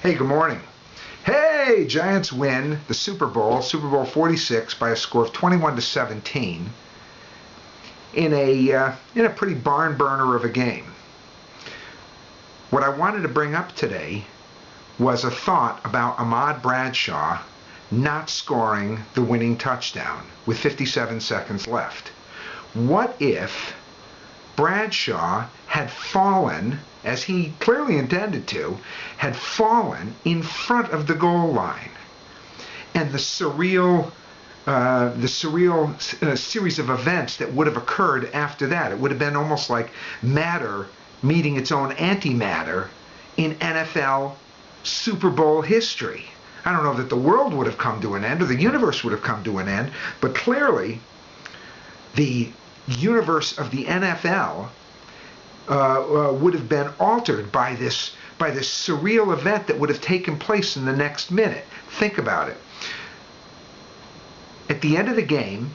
Hey, good morning. Hey, Giants win the Super Bowl 46, by a score of 21-17 in a pretty barn burner of a game. What I wanted to bring up today was a thought about Ahmad Bradshaw not scoring the winning touchdown with 57 seconds left. What if Bradshaw had fallen, as he clearly intended to, had fallen in front of the goal line, and the surreal series of events that would have occurred after that? It would have been almost like matter meeting its own antimatter in NFL Super Bowl history. I don't know that the world would have come to an end or the universe would have come to an end, but clearly the universe of the NFL would have been altered by this surreal event that would have taken place in the next minute. Think about it. At the end of the game,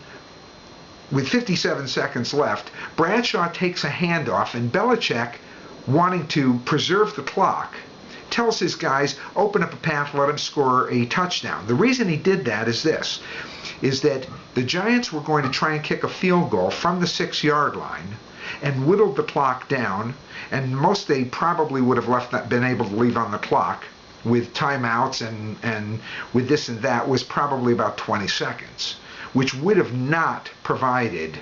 with 57 seconds left, Bradshaw takes a handoff, and Belichick, wanting to preserve the clock, tells his guys, open up a path, let him score a touchdown. The reason he did that is this, is that the Giants were going to try and kick a field goal from the 6-yard line and whittled the clock down, and most they probably would have been able to leave on the clock with timeouts and with this and that was probably about 20 seconds, which would have not provided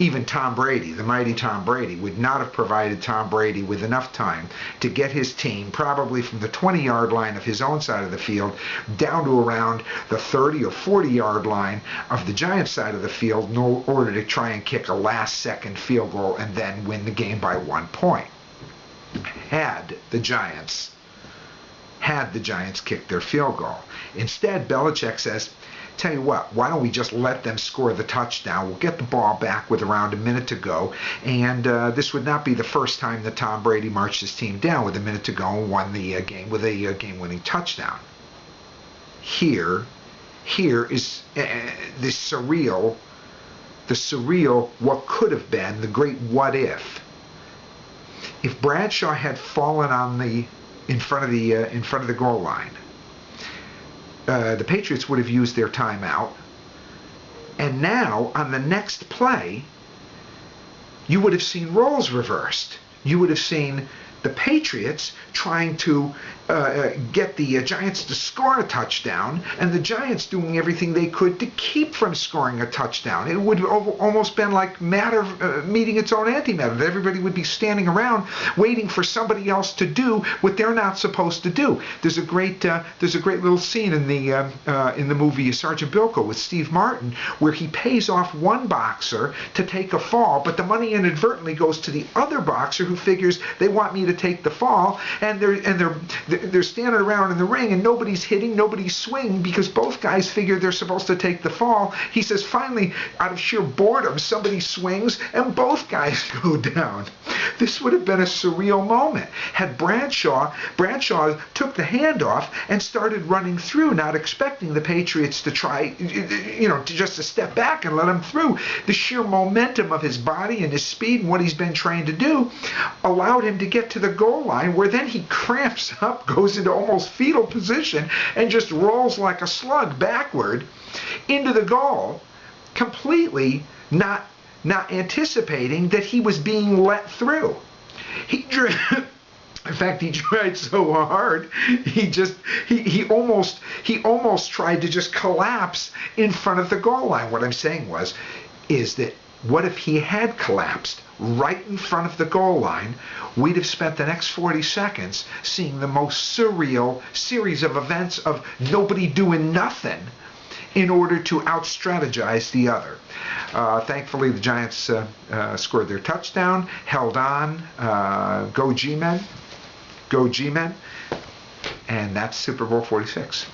even Tom Brady, the mighty Tom Brady, would not have provided Tom Brady with enough time to get his team probably from the 20-yard line of his own side of the field down to around the 30 or 40-yard line of the Giants side of the field in order to try and kick a last-second field goal and then win the game by 1 point. Had the Giants kicked their field goal. Instead, Belichick says, tell you what, why don't we just let them score the touchdown? We'll get the ball back with around a minute to go, and this would not be the first time that Tom Brady marched his team down with a minute to go and won the game with a game-winning touchdown. Here is the surreal what could have been, the great what if. If Bradshaw had fallen in front of the goal line, the Patriots would have used their timeout, and now on the next play you would have seen roles reversed. You would have seen the Patriots trying to get the Giants to score a touchdown, and the Giants doing everything they could to keep from scoring a touchdown. It would have almost been like matter meeting its own antimatter. Everybody would be standing around waiting for somebody else to do what they're not supposed to do. There's a great little scene in the movie Sergeant Bilko with Steve Martin where he pays off one boxer to take a fall, but the money inadvertently goes to the other boxer who figures they want me to take the fall, and they're standing around in the ring and nobody's hitting, nobody's swinging because both guys figure they're supposed to take the fall. He says finally, out of sheer boredom, somebody swings and both guys go down. This would have been a surreal moment. Had Bradshaw took the handoff and started running through, not expecting the Patriots to try, just to step back and let him through. The sheer momentum of his body and his speed and what he's been trained to do allowed him to get to the goal line, where then he cramps up, goes into almost fetal position, and just rolls like a slug backward into the goal, completely not anticipating that he was being let through. In fact, he tried so hard, he almost tried to just collapse in front of the goal line. What I'm saying is that what if he had collapsed right in front of the goal line? We'd have spent the next 40 seconds seeing the most surreal series of events of nobody doing nothing in order to out-strategize the other. Thankfully, the Giants scored their touchdown, held on, go G-Men, and that's Super Bowl 46.